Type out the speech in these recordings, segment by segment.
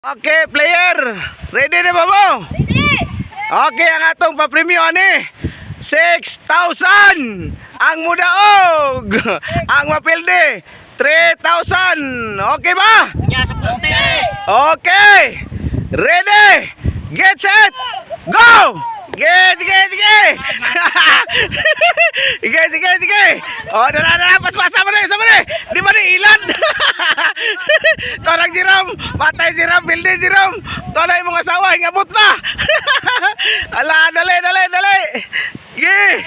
Okay, player. Ready na ba mo? Ready! Okay, ang atong pa-premyo ani. 6,000 ang mudaog. Ang mapilde 3,000. Okay ba? Nya sa poste. Okay. Ready. Get set. Go. Sige. Sige. Oh, dala. Pas-pasa mo na. Di ba ni ilan? Torang Jiram. Patay Jiram. Bilde Jiram. Tonay mong asawa. Ingabot na. Ala, dali. Gi.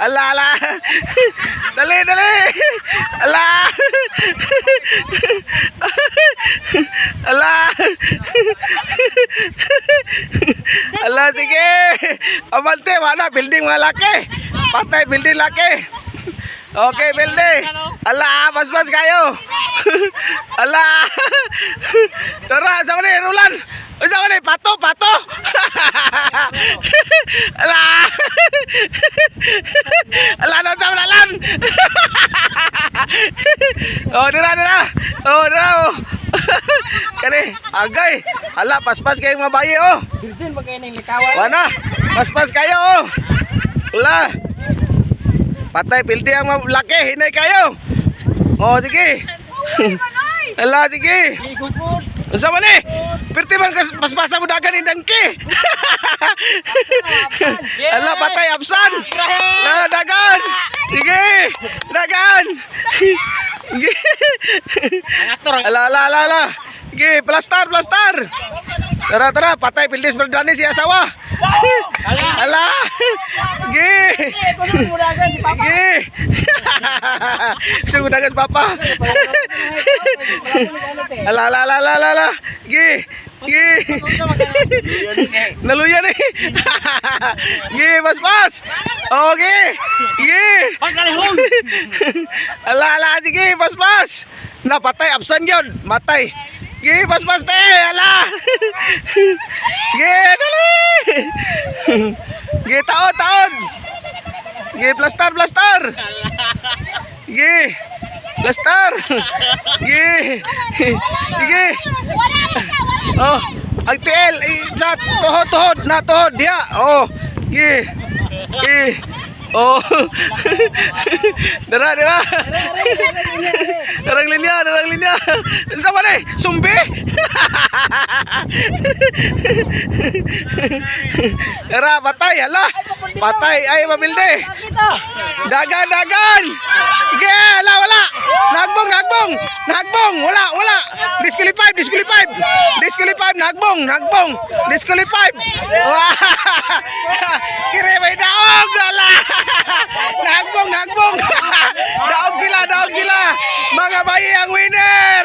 Ala. Dali. Ala. Ala, sige. Abante, mana building mga laki. Patay building laki. Okay, building. Ala, mas kayo. Ala. Tara, sama ni Rulan. Sama ni pato. Ala. Ala, no sama nalan. Oh, dira. Oh. Kani, agay. Ala, pas kayong mabayi oh. Virgin bagay nang likawan. Wana, pas kayo oh. Ala. Patay pildi ang laki, hinay kayo. Oh, sige. Ala, sige. Igupod. Unsa man ni? Pirti man paspasa mo dagan indangki. Ala, patay absan. Na dagan. Sige. Dagan. Sige. Ala. Sige, plastar. Tara, patay pildis berdani si asawa. Ala. Sige. Sige. Sudagan si papa. Ala. Sige. Naluyan eh. Sige, pas. Okay. Sige. Ala, sige, pas. Napatay, absan yun. Matay. Sige, pas te. Ala. Sige, dali. Sige, taon. Sige, plastar. Sige. Plastar. Sige. Oh, ang tiil sa tuhod na tuhod diha. Oh. Sige. Oh. Dara. Darang linya. Sama ni, sumbi. Dara, patay, hala. Patay ay mabilde. Dagan. Sige, wala. Nagbong. Wala. Disqualified. Nagbong. Disqualified. Wah. Kire may daog, wala. Nagbong. Daog sila. Mga bayi ang winner.